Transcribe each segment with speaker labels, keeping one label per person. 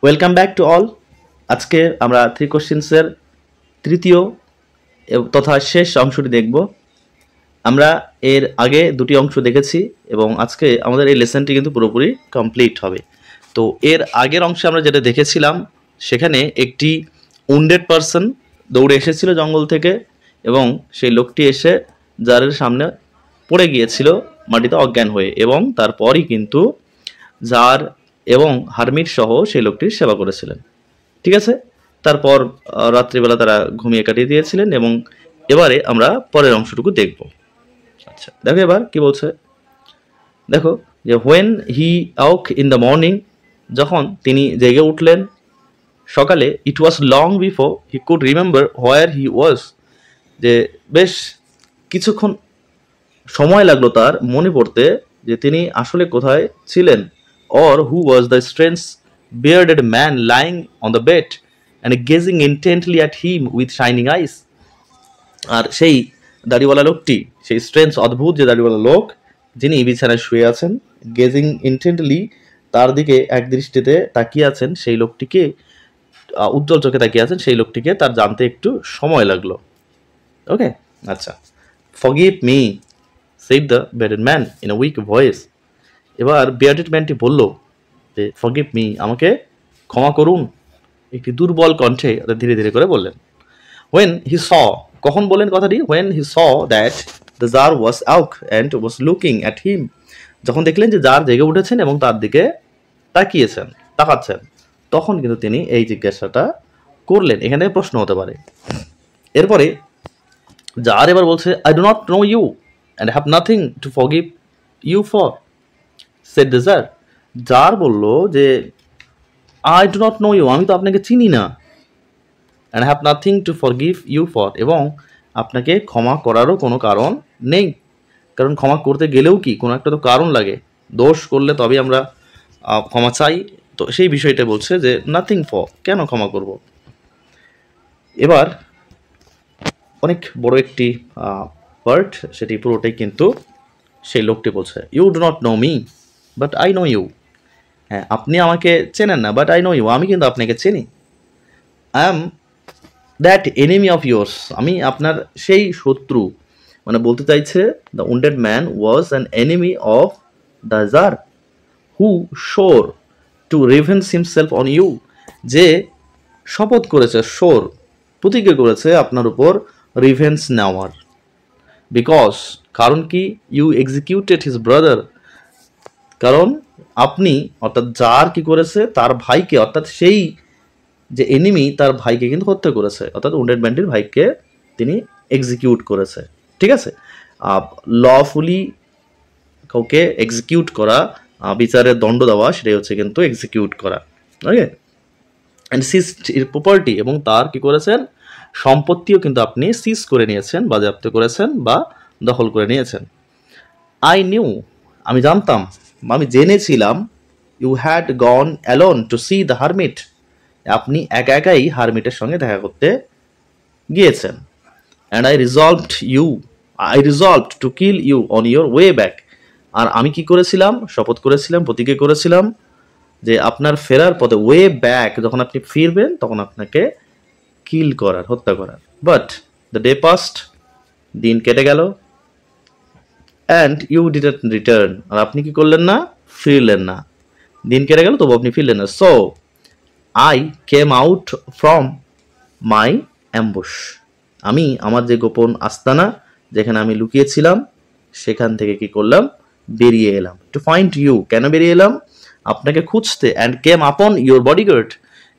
Speaker 1: Welcome back to all. আজকে আমরা three কোশ্চেন্সের তৃতীয় তথা শেষ অংশটি দেখব। আমরা এর আগে দুটি অংশ দেখেছি এবং আজকে আমাদের এই লেসনটি কিন্তু পুরোপুরি কমপ্লিট হবে। তো এর আগের অংশে আমরা যেটা দেখেছিলাম, সেখানে একটি উন্ডেড পারসন দৌড়ে এসেছিল জঙ্গল থেকে এবং সেই লোকটি এসে জারের সামনে পড়ে গিয়েছিল মাটিতে অজ্ঞান হয়ে, এবং তারপরই কিন্তু জার এবং হারমিট সহ সেই লোকটির সেবা করেছিলেন। ঠিক আছে, তারপর রাত্রিবেলা তারা ঘুমিয়ে কাটিয়ে দিয়েছিলেন এবং এবারে আমরা পরের অংশটুকু দেখব। আচ্ছা, দেখো এবার কি বলছে। দেখো যে হোয়েন হি অক ইন দ্য মর্নিং, যখন তিনি জেগে উঠলেন সকালে, it was long before he could remember where he was, যে বেশ কিছুক্ষণ সময় লাগলো তার মনে পড়তে যে তিনি আসলে কোথায় ছিলেন। Or who was the strange bearded man lying on the bed and gazing intently at him with shining eyes? আর সেই দাড়িওয়ালা লোকটি, সেই স্ট্রেঞ্জ অদ্ভুত যে দাড়িওয়ালা লোক যিনি বিছানায় শুয়ে আছেন, গেজিং ইন্টেন্টলি তার দিকে এক দৃষ্টিতে তাকিয়ে আছেন, সেই লোকটিকে উজ্জ্বল চোখে তাকিয়ে আছেন, সেই লোকটিকে তার জানতে একটু সময় লাগলো। ওকে, আচ্ছা। Forgive me, said the bearded man in a weak voice. এবার বিয়ার্ডেড ম্যানটি বলল যে ফরগিভ মি, আমাকে ক্ষমা করুন, একটি দুর্বল কণ্ঠে ধীরে ধীরে করে বললেন। হোয়েন হি স, কখন বলেন কথাটি? When he saw that the jar was awake and was looking at him, যখন দেখলেন যে জার জেগে উঠেছেন এবং তার দিকে তাকাচ্ছেন, তখন কিন্তু তিনি এই জিজ্ঞাসাটা করলেন। এখানে প্রশ্ন হতে পারে। এরপরে জার এবার বলছে, I do not know you and have nothing to forgive you for, said the jar. Tsar বলল যে I do not know you, আমি তো আপনাকে চিনি না, and have nothing to forgive you for, এবং আপনাকে ক্ষমা করারও কোনো কারণ নেই। কারণ ক্ষমা করতে গেলেও কি কোনো একটা তো কারণ লাগে, দোষ করলে তবে আমরা ক্ষমা চাই। তো সেই বিষয়টা বলছে যে নাথিং ফর, কেন ক্ষমা করব। এবার অনেক বড় একটি পার্ট, সেটি পুরোটাই কিন্তু সেই লোকটি বলছে, you do not know me but I know you. হ্যাঁ, আপনি আমাকে চেনেন না, বাট আই নো ইউ, আমি কিন্তু আপনাকে চিনি। I am that enemy of yours, আমি আপনার সেই শত্রু। মানে বলতে চাইছে the wounded man was an enemy of the Tsar who swore to revenge himself on you, যে শপথ করেছে, শোর প্রতিজ্ঞা করেছে আপনার উপর রিভেঞ্জ নেওয়ার। বিকজ, কারণ কি, ইউ এক্সিকিউটেড হিজ ব্রাদার, কারণ আপনি অর্থাৎ জার কি করেছে, তার ভাইকে, অর্থাৎ সেই যে এনিমি তার ভাইকে কিন্তু হত্যা করেছে, অর্থাৎ উন্ডেড ম্যানটির ভাইকে তিনি এক্সিকিউট করেছে। ঠিক আছে, লফুলি কাউকে এক্সিকিউট করা, বিচারের দণ্ড দেওয়া, সেটাই হচ্ছে কিন্তু এক্সিকিউট করা। ওকে, অ্যান্ড সিজড এর প্রপার্টি, এবং তার কি করেছেন, সম্পত্তিও কিন্তু আপনি সিজ করে নিয়েছেন, বাজেয়াপ্ত করেছেন বা দখল করে নিয়েছেন। আই নিউ, আমি জানতাম, আমি জেনেছিলাম, you had gone alone to see the hermit, আপনি একা একাই হারমিটের সঙ্গে দেখা করতে গিয়েছেন। And I resolved to kill you on your way back, আর আমি কি করেছিলাম, শপথ করেছিলাম, প্রতিজ্ঞা করেছিলাম যে আপনার ফেরার পথে, ওয়ে ব্যাক, যখন আপনি ফিরবেন তখন আপনাকে কিল করার, হত্যা করার। বাট দ্য ডে পাস্ট, দিন কেটে গেল, অ্যান্ড ইউ ডিডন্ট রিটার্ন, আর আপনি কি করলেন না, ফিরলেন না। দিন কেটে গেল তবু আপনি ফিরলেন না। So I came out from my ambush, আমি আমার যে গোপন আস্তানা, যেখানে আমি লুকিয়েছিলাম, সেখান থেকে কি করলাম, বেরিয়ে এলাম। টু ফাইন্ড ইউ, কেন বেরিয়ে এলাম, আপনাকে খুঁজতে। অ্যান্ড কেম আপন ইউর বডিগার্ড,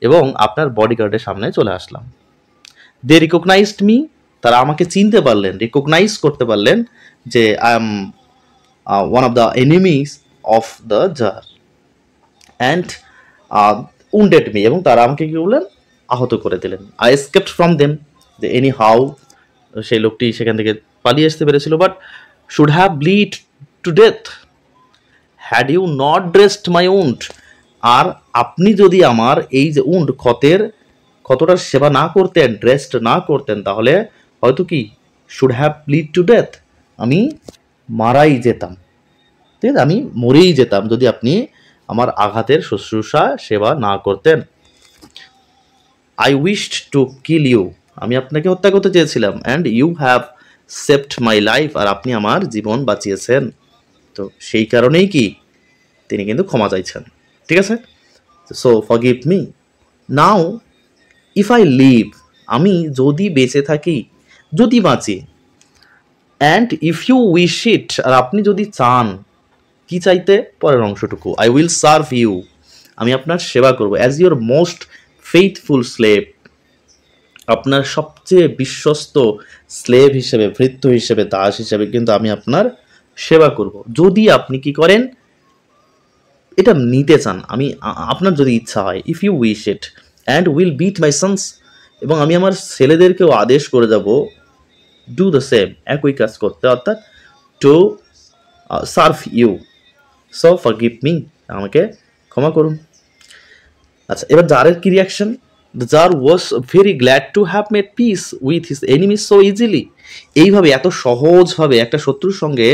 Speaker 1: এবং আপনার বডিগার্ডের সামনে চলে আসলাম। দে রিকগনাইজড মি, তারা আমাকে চিনতে পারলেন, রিকগনাইজ করতে পারলেন যে I am one of the enemies of the Tsar, and wounded me, এবং তারা আমাকে কি বললেন, আহত করে দিলেন। আই এসকেপড ফ্রম দেম, যে এনি হাউ, সেই লোকটি সেখান থেকে পালিয়ে আসতে পেরেছিল, but should have bleed to death had you not dressed my wound, আর আপনি যদি আমার এই যে উন্ড, ক্ষতটার সেবা না করতেন, ড্রেসড না করতেন, তাহলে হয়তো কি, should have bleed to death, আমি মারাই যেতাম। ঠিক আছে, আমি মরেই যেতাম যদি আপনি আমার আঘাতের শুশ্রূষা সেবা না করতেন। I wished to kill you, আমি আপনাকে হত্যা করতে চেয়েছিলাম, and you have saved my life, আর আপনি আমার জীবন বাঁচিয়েছেন। তো সেই কারণেই কি তিনি কিন্তু ক্ষমা চাইছেন, ঠিক আছে। So forgive me now if I live, আমি যদি বেঁচে থাকি, যদি বাঁচি, and if you wish it, আর আপনি যদি চান, কি চাইতে, পরের অংশটুকু, আই উইল সার্ভ ইউ, আমি আপনার সেবা করব, as your most faithful slave, আপনার সবচেয়ে বিশ্বস্ত স্লেভ হিসেবে, ভৃত্য হিসেবে, দাস হিসেবে কিন্তু আমি আপনার সেবা করব, যদি আপনি কি করেন, এটা নিতে চান, আমি আপনার যদি ইচ্ছা হয়, if you wish it, and will beat my sons, এবং আমি আমার ছেলেদেরকেও আদেশ করে যাব, ডু দ্য সেম, একই কাজ করতে, অর্থাৎ to serve you, so forgive me, আমাকে ক্ষমা করুন। আচ্ছা, এবার জারের কি reaction? The jar was very glad to have made peace with his enemy so easily, এইভাবে এত সহজভাবে একটা শত্রুর সঙ্গে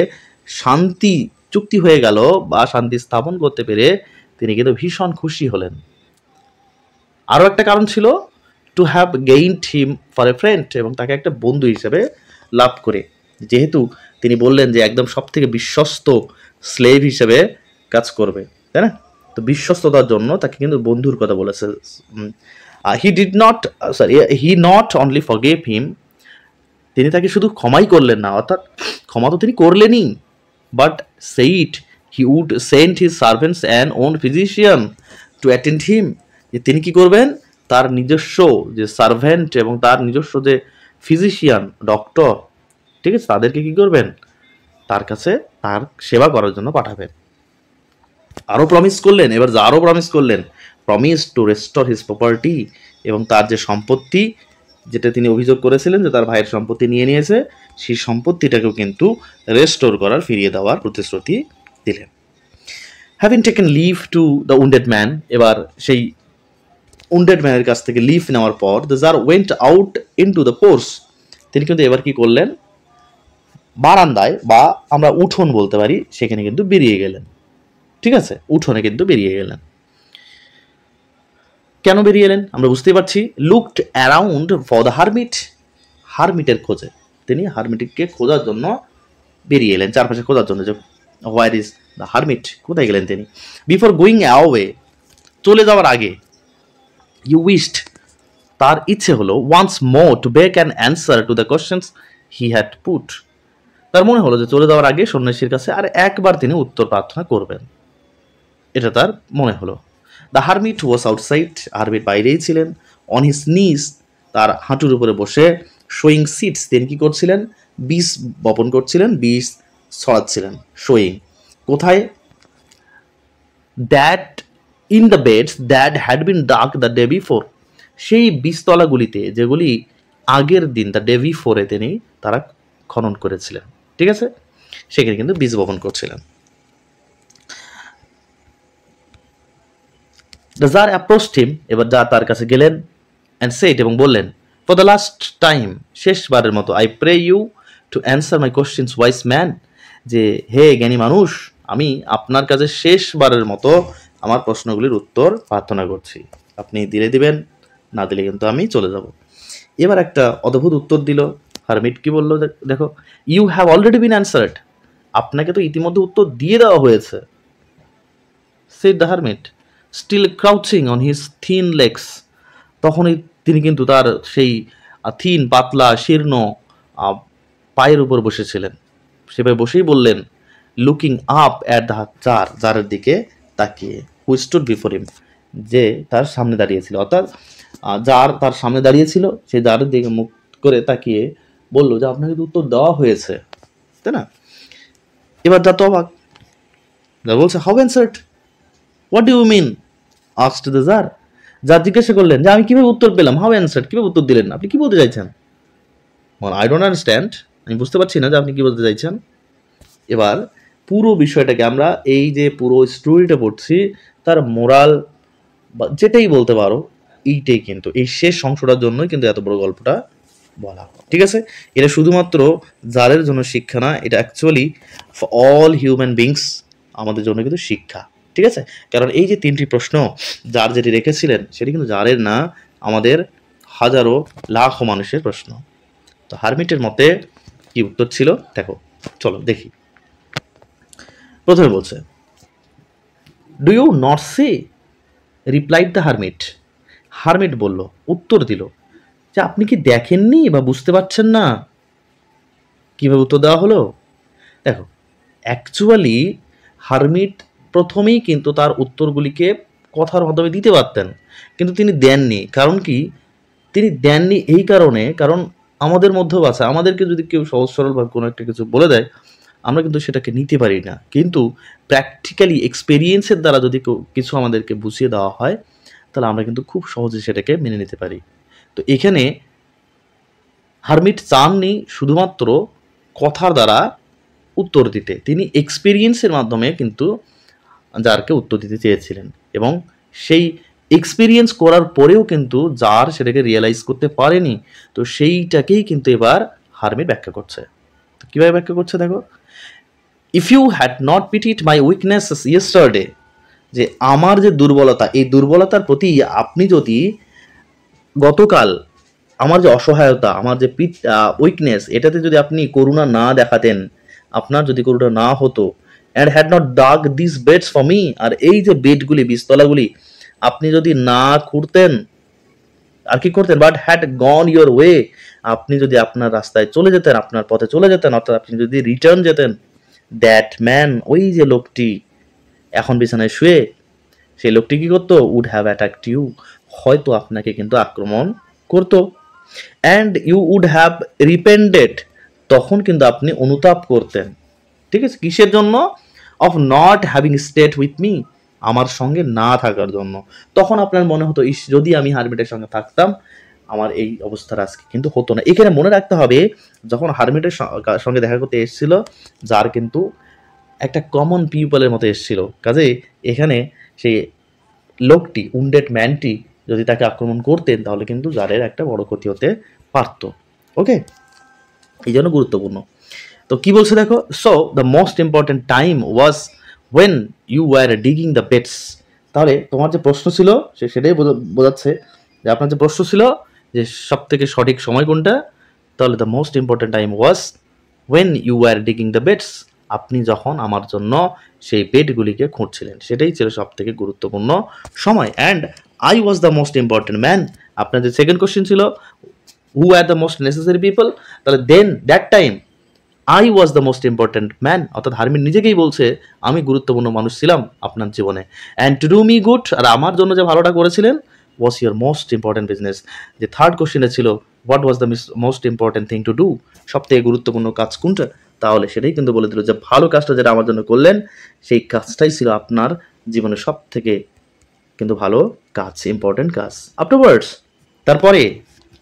Speaker 1: শান্তি চুক্তি হয়ে গেল বা শান্তি স্থাপন করতে পেরে তিনি কিন্তু ভীষণ খুশি হলেন। আরও একটা কারণ ছিল, to have gained him for a friend, এবং তাকে একটা বন্ধু হিসেবে লাভ করে, যেহেতু তিনি বললেন যে একদম সব থেকে বিশ্বস্ত স্লেভ হিসেবে কাজ করবে, তাই না? তো বিশ্বস্ততার জন্য তাকে কিন্তু বন্ধুর কথা বলেছে। হি নট অনলি ফরগেভ হিম, তিনি তাকে শুধু ক্ষমাই করলেন না, অর্থাৎ ক্ষমা তো তিনি করলেনই, but said he would send his servants and own physician to attend him, যে তিনি কি করবেন, তার নিজস্ব যে সার্ভেন্ট এবং তার নিজস্ব যে ফিজিশিয়ান, ডক্টর, ঠিক আছে, তাদেরকে কি করবেন, তার কাছে তার সেবা করার জন্য পাঠাবেন। আরও প্রমিস করলেন, এবার আরও প্রমিস করলেন, promise to restore his property, এবং তার যে সম্পত্তি, যেটা তিনি অভিযোগ করেছিলেন যে তার ভাইয়ের সম্পত্তি নিয়ে নিয়েছে, সেই সম্পত্তিটাকেও কিন্তু রেস্টোর করার, ফিরিয়ে দেওয়ার প্রতিশ্রুতি দিলেন। Having taken leave to the wounded man, এবার সেই উন্ডেড ম্যানের কাছ থেকে লিভ নেওয়ার পর, the Tsar went out into the porch, তিনি কিন্তু এবার কি করলেন, বারান্দায় বা আমরা উঠোন বলতে পারি, সেখানে কিন্তু বেরিয়ে গেলেন, ঠিক আছে, উঠোনে কিন্তু বেরিয়ে গেলেন। কেন বেরিয়ে এলেন আমরা বুঝতেই পারছি, looked around for the hermit, হারমিটের খোঁজে, তিনি হারমিটকে খোঁজার জন্য বেরিয়ে এলেন, চারপাশে খোঁজার জন্য, যে হোয়ার ইজ দ্য হারমিট, কোথায় গেলেন তিনি। বিফোর গোয়িং অ্যাওয়ে, চলে যাওয়ার আগে, ইউ উইশড, তার ইচ্ছে হলো, once more to beg an answer to the questions he had put, তার মনে হলো যে চলে যাওয়ার আগে সন্ন্যাসীর কাছে আর একবার তিনি উত্তর প্রার্থনা করবেন, এটা তার মনে হলো। The hermit was outside, hermit বাইরেই ছিলেন, অন হিজ নিজ, তার হাঁটুর উপরে বসে, শোয়িং সিডস, তিনি কি করছিলেন, বীজ বপন করছিলেন, বীজ ছড়াচ্ছিলেন, শোয়িং, কোথায়, that in the beds that had been ডাক দ্য ডে বিফোর, সেই বীজতলাগুলিতে যেগুলি আগের দিন, দ্য ডে বিফোরে তিনি তারা খনন করেছিলেন, ঠিক আছে, সেখানে কিন্তু বীজ বপন করছিলেন। দ্য জার অ্যাপ্রোচড হিম, এবার জার তার কাছে গেলেন, অ্যান্ড সেড, এবং বললেন, ফর দ্য লাস্ট টাইম, শেষবারের মতো, I pray you to answer my questions wise man, যে হে জ্ঞানী মানুষ, আমি আপনার কাছে শেষবারের মতো আমার প্রশ্নগুলির উত্তর প্রার্থনা করছি, আপনি দিলে দিবেন, না দিলে কিন্তু আমি চলে যাব। এবার একটা অদ্ভুত উত্তর দিল হারমিট, কি বললো দেখো, you have already been answered, আপনাকে তো ইতিমধ্যে উত্তর দিয়ে দেওয়া হয়েছে, said the hermit, still crouching on his thin legs, তখনই তিনি কিন্তু তার সেই থিন, পাতলা, শীর্ণ পায়ের উপর বসেছিলেন, সেভাবে বসেই বললেন, looking up at the tsar, জারের দিকে তাকিয়ে, হু স্টুড বিফোর হিম, যে তার সামনে দাঁড়িয়েছিল, অর্থাৎ জার তার সামনে দাঁড়িয়েছিল, সেই জারের দিকে মুখ করে তাকিয়ে বললো যে আপনাকে উত্তর দেওয়া হয়েছে, তাই না। এবার যা তো অবাক, যা বলছে, how answered, what do you mean, asked the tsar, যা জিজ্ঞাসা করলেন যে আমি কিভাবে উত্তর পেলাম, হাউ অ্যান্সার্ড, কিভাবে উত্তর দিলেন, আপনি কি বলতে চাইছেন, আই ডোন্ট আন্ডারস্ট্যান্ড, আমি বুঝতে পারছি না যে আপনি কি বলতে চাইছেন। এবার পুরো বিষয়টাকে আমরা এই যে পুরো স্টোরিটা পড়ছি, তার মোরাল বা যেটাই বলতে পারো, এইটাই কিন্তু এই শেষ অংশটার জন্যই কিন্তু এত বড় গল্পটা বলা, ঠিক আছে। এটা শুধুমাত্র জারের জন্য শিক্ষা না, এটা actually for all human beings, আমাদের জন্য কিন্তু শিক্ষা, ঠিক আছে। কারণ এই যে তিনটি প্রশ্ন জার যেটি রেখেছিলেন, সেটি কিন্তু জারের না, আমাদের হাজারো লাখো মানুষের প্রশ্ন। তো হারমিটের মতে কি উত্তর ছিল দেখো, চলো দেখি। প্রথমে বলছে, do you not say, replied the hermit. Hermit বলল, উত্তর দিল যে আপনি কি দেখেননি বা বুঝতে পারছেন না? কিভাবে উত্তর দেওয়া হলো দেখো। অ্যাকচুয়ালি হারমিট প্রথমেই কিন্তু তার উত্তরগুলিকে কথার মাধ্যমে দিতে পারতেন, কিন্তু তিনি দেননি। কারণ কি তিনি দেননি? এই কারণে, কারণ আমাদের মধ্যেও আছে, আমাদেরকে যদি কেউ সহজ সরলভাবে কোনো একটা কিছু বলে দেয় আমরা কিন্তু সেটাকে নিতে পারি না, কিন্তু প্র্যাকটিক্যালি এক্সপেরিয়েন্সের দ্বারা যদি কিছু আমাদেরকে বুঝিয়ে দেওয়া হয় তাহলে আমরা কিন্তু খুব সহজে সেটাকে মেনে নিতে পারি। তো এখানে হারমিট চাননি শুধুমাত্র কথার দ্বারা উত্তর দিতে, তিনি এক্সপেরিয়েন্সের মাধ্যমে কিন্তু জারকে উত্তর দিতে চেয়েছিলেন, এবং সেই এক্সপেরিয়েন্স করার পরেও কিন্তু জার সেটাকে রিয়েলাইজ করতে পারেনি। তো সেইটাকেই কিন্তু এবার হারমিট ব্যাখ্যা করছে। তো কীভাবে ব্যাখ্যা করছে দেখো, if you had not pitied my weaknesses yesterday, যে আমার যে দুর্বলতা, এই দুর্বলতার প্রতি আপনি যদি গতকাল আমার যে অসহায়তা, আমার যে উইকনেস, এটাতে যদি আপনি করুণা না দেখাতেন, আপনার যদি করুণা না হতো, and had not dug this beds for me, আর এই যে বেডগুলি, বীজতলাগুলি আপনি যদি না খুঁড়তেন আর কি করতেন, but had gone your way, আপনি যদি আপনার রাস্তায় চলে যেতেন, আপনার পথে চলে যেতেন, অর্থাৎ আপনি যদি রিটার্ন যেতেন, দ্যাট ম্যান, ওই যে লোকটি এখন বিছানায় শুয়ে, সেই লোকটি কি করতো, উড হ্যাভ অ্যাটাকড ইউ, হয়তো আপনাকে কিন্তু আক্রমণ করতো, and you would have repented, তখন কিন্তু আপনি অনুতাপ করতেন। ঠিক আছে, কিসের জন্য? Of not having stayed with me, আমার সঙ্গে না থাকার জন্য। তখন আপনার মনে হতো, ইস, যদি আমি হারমিটের সঙ্গে থাকতাম আমার এই অবস্থার আজকে কিন্তু হতো না। এখানে মনে রাখতে হবে, যখন হারমিটের সঙ্গে দেখা করতে এসেছিল যার কিন্তু একটা কমন পিপলের মতো এসেছিল, কাজে এখানে সেই লোকটি, উন্ডেড ম্যানটি যদি তাকে আক্রমণ করতেন তাহলে কিন্তু জারের একটা বড় ক্ষতি হতে পারত। ওকে, এই জন্য গুরুত্বপূর্ণ। তো কি বলছে দেখো, so the most important time was when you were digging the beds. তাহলে তোমার যে প্রশ্ন ছিল সেটাই বোঝাচ্ছে যে আপনার যে প্রশ্ন ছিল যে সব থেকে সঠিক সময় কোনটা, তাহলে the most important time was when you were digging the beds, আপনি যখন আমার জন্য সেই বেডগুলিকে খুঁড়ছিলেন, সেটাই ছিল সব থেকে গুরুত্বপূর্ণ সময়। And I was the most important man, আপনার যে সেকেন্ড কোশ্চেন ছিল who are the most necessary people, তাহলে then that time I was the most important man, অর্থাৎ হারমিট নিজেকেই বলছে আমি গুরুত্বপূর্ণ মানুষ ছিলাম আপনার জীবনে। And to do me good, আর আমার জন্য যে ভালোটা করেছিলেন, was your most important business. যে থার্ড কোশ্চেনে ছিল what was the most important thing to do, সব থেকে গুরুত্বপূর্ণ কাজ কোনটা, তাহলে সেটাই কিন্তু বলে দিল যে ভালো কাজটা যেটা আমার জন্য করলেন সেই কাজটাই ছিল আপনার জীবনের সব থেকে কিন্তু ভালো কাজ, ইম্পর্টেন্ট কাজ। আফটারওয়ার্ডস, তারপরে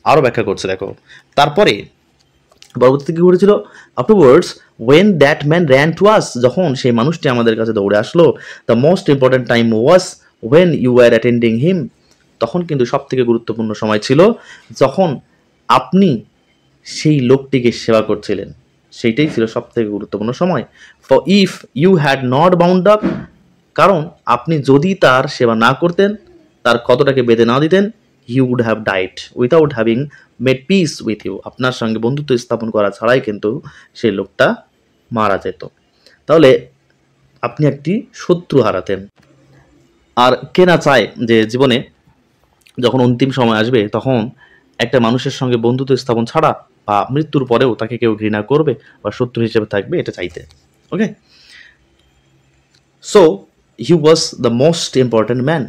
Speaker 1: আরও ব্যাখ্যা করছে দেখো। তারপরে পরবর্তীতে কি ঘটেছিল, afterwards when that man ran to us, যখন সেই মানুষটি আমাদের কাছে দৌড়ে আসলো, the most important time was when you are attending him, তখন কিন্তু সব থেকে গুরুত্বপূর্ণ সময় ছিল যখন আপনি সেই লোকটিকে সেবা করছিলেন, সেইটাই ছিল সব থেকে গুরুত্বপূর্ণ সময়। For if you had not bound up, কারণ আপনি যদি তার সেবা না করতেন, তার কতটাকে বেঁধে না দিতেন, he would have died without having made peace with you, আপনার সঙ্গে বন্ধুত্ব স্থাপন করা ছাড়াই কিন্তু সেই লোকটা মারা যেত। তাহলে আপনি একটি শত্রু হারাতেন। আর কে না চায় যে জীবনে যখন অন্তিম সময় আসবে তখন একটা মানুষের সঙ্গে বন্ধুত্ব স্থাপন ছাড়া বা মৃত্যুর পরেও তাকে কেউ ঘৃণা করবে বা শত্রু হিসেবে থাকবে, এটা চাইতে। Okay, so he was the most important man,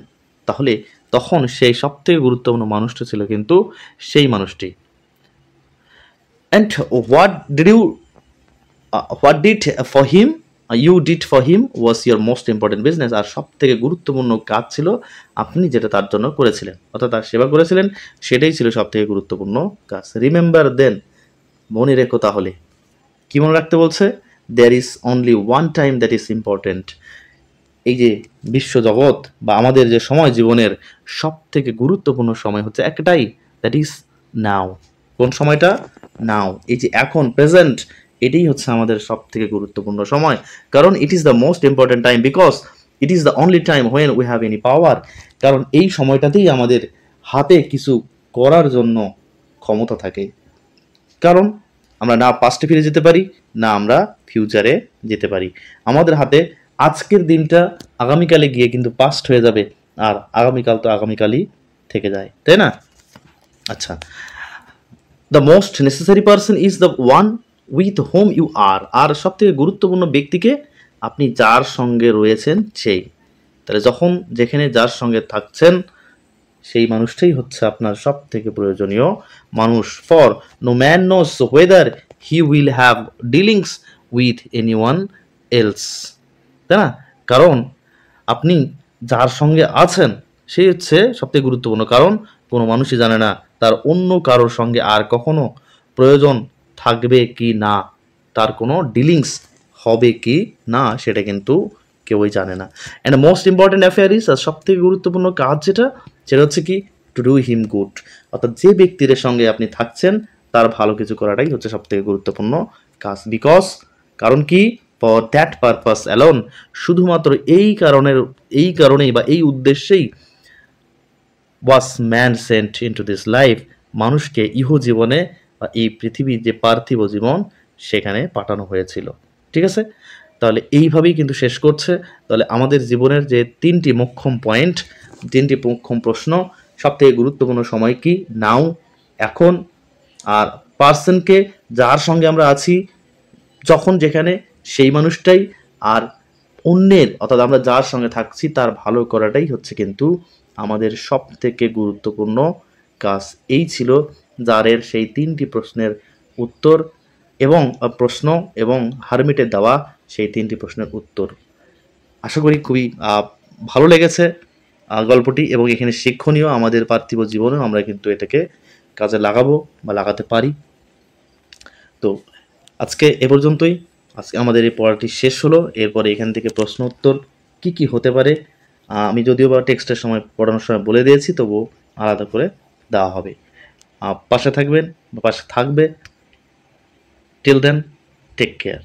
Speaker 1: তাহলে তখন সেই সব থেকে গুরুত্বপূর্ণ মানুষটা ছিল কিন্তু সেই মানুষটি। And what did for him you did for him was your most important business, আর সব থেকে গুরুত্বপূর্ণ কাজ ছিল আপনি যেটা তার জন্য করেছিলেন, অর্থাৎ তার সেবা করেছিলেন, সেটাই ছিল সব থেকে গুরুত্বপূর্ণ কাজ। রিমেম্বার দেন, মনে রেখো। তাহলে কি মনে রাখতে বলছে, there is only one time that is important, এই যে বিশ্বজগৎ বা আমাদের যে সময়, জীবনের সব থেকে গুরুত্বপূর্ণ সময় হচ্ছে একটাই, দ্যাট ইজ নাও। কোন সময়টা? নাও, এই যে এখন, প্রেজেন্ট, এটাই হচ্ছে আমাদের সব থেকে গুরুত্বপূর্ণ সময়। কারণ it is the most important time because it is the only time when we have any পাওয়ার, কারণ এই সময়টাতেই আমাদের হাতে কিছু করার জন্য ক্ষমতা থাকে। কারণ আমরা না পাস্টে ফিরে যেতে পারি, না আমরা ফিউচারে যেতে পারি। আমাদের হাতে আজকের দিনটা আগামীকালে গিয়ে কিন্তু পাস্ট হয়ে যাবে, আর আগামীকাল তো আগামীকালই থেকে যায়, তাই না? আচ্ছা, the most necessary person is the one with whom you are. আর সব থেকে গুরুত্বপূর্ণ ব্যক্তিকে আপনি যার সঙ্গে রয়েছেন সেই। তাহলে যখন যেখানে যার সঙ্গে থাকছেন সেই মানুষটাই হচ্ছে আপনার সব থেকে প্রয়োজনীয় মানুষ। For no man knows whether he will have dealings with any one else, তাই না? কারণ আপনি যার সঙ্গে আছেন সেই হচ্ছে সবথেকে গুরুত্বপূর্ণ, কারণ কোনো মানুষই জানে না তার অন্য কারোর সঙ্গে আর কখনো প্রয়োজন থাকবে কি না, তার কোনো ডিলিংস হবে কি না সেটা কিন্তু কেউই জানে না। And most important affair is, আর সব থেকে গুরুত্বপূর্ণ কাজ সেটা হচ্ছে কি, টু ডু হিম গুড। অর্থাৎ যে ব্যক্তির সঙ্গে আপনি থাকছেন তার ভালো কিছু করাটাই হচ্ছে সব থেকে গুরুত্বপূর্ণ কাজ। বিকজ কারণ কি, ফর দ্যাট পারপাস অ্যালোন, শুধুমাত্র এই কারণেই বা এই উদ্দেশ্যেই was man sent into this life, মানুষকে জীবনে বা এই পৃথিবীর যে পার্থিব জীবন সেখানে পাঠানো হয়েছিল। ঠিক আছে, তাহলে এইভাবেই কিন্তু শেষ করছে। তাহলে আমাদের জীবনের যে তিনটি মোক্ষম পয়েন্ট, তিনটি মোক্ষম প্রশ্ন, সবথেকে গুরুত্বপূর্ণ সময় কি, নাও, এখন, আর পার্সনকে যার সঙ্গে আমরা আছি যখন যেখানে সেই মানুষটাই, আর অন্যের অর্থাৎ আমরা যার সঙ্গে থাকছি তার ভালো করাটাই হচ্ছে কিন্তু আমাদের সব থেকে গুরুত্বপূর্ণ কাজ। এই ছিল জারের সেই তিনটি প্রশ্নের উত্তর এবং হারমিটের দেওয়া সেই তিনটি প্রশ্নের উত্তর। আশা করি খুবই ভালো লেগেছে গল্পটি, এবং এখানে শিক্ষণীয় আমাদের পার্থিব জীবনেও আমরা কিন্তু এটাকে কাজে লাগাবো বা লাগাতে পারি। তো আজকে এ পর্যন্তই, আজকে আমাদের এই পড়াটি শেষ হলো। এরপরে এখান থেকে প্রশ্ন উত্তর কি কি হতে পারে আমি যদিও বা টেক্সটের সময় পড়ানোর সময় বলে দিয়েছি, তবুও আলাদা করে দেওয়া হবে। পাশে থাকবেন বা পাশে থাকবে। Till then, take care.